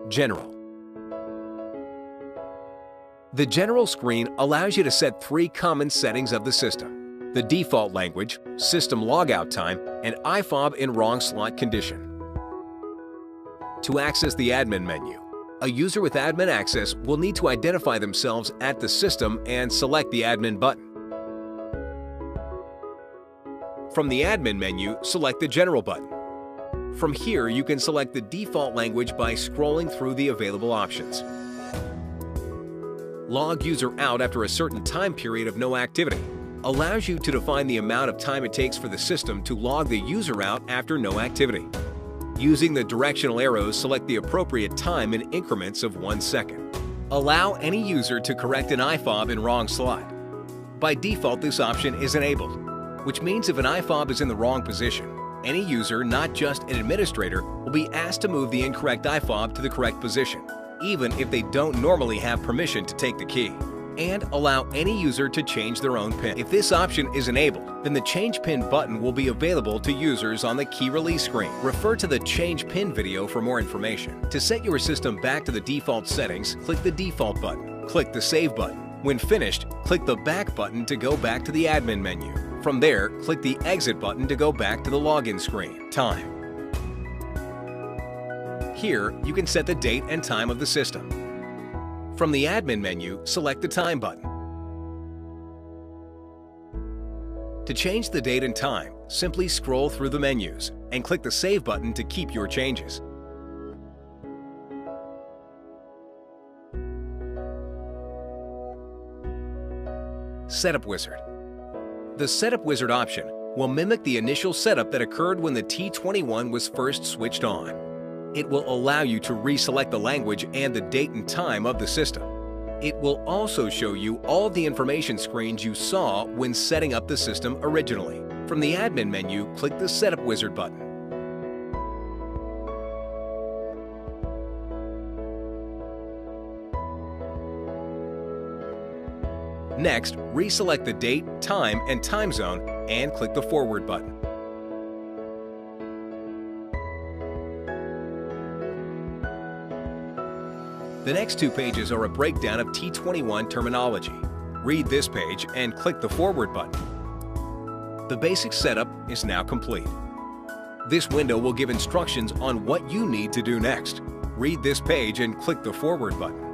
General. The General screen allows you to set 3 common settings of the system: the default language, system logout time, and IFOB in wrong slot condition. To access the admin menu, a user with admin access will need to identify themselves at the system and select the admin button. From the admin menu, select the General button. From here, you can select the default language by scrolling through the available options. Log user out after a certain time period of no activity allows you to define the amount of time it takes for the system to log the user out after no activity. Using the directional arrows, select the appropriate time in increments of 1 second. Allow any user to correct an IFOB in wrong slot. By default, this option is enabled, which means if an IFOB is in the wrong position, any user, not just an administrator, will be asked to move the incorrect IFOB to the correct position, even if they don't normally have permission to take the key, and allow any user to change their own PIN. If this option is enabled, then the Change PIN button will be available to users on the key release screen. Refer to the Change PIN video for more information. To set your system back to the default settings, click the Default button. Click the Save button. When finished, click the Back button to go back to the admin menu. From there, click the Exit button to go back to the login screen. Time. Here, you can set the date and time of the system. From the admin menu, select the Time button. To change the date and time, simply scroll through the menus and click the Save button to keep your changes. Setup Wizard. The Setup Wizard option will mimic the initial setup that occurred when the T21 was first switched on. It will allow you to reselect the language and the date and time of the system. It will also show you all the information screens you saw when setting up the system originally. From the admin menu, click the Setup Wizard button. Next, reselect the date, time, and time zone and click the Forward button. The next 2 pages are a breakdown of T21 terminology. Read this page and click the Forward button. The basic setup is now complete. This window will give instructions on what you need to do next. Read this page and click the Forward button.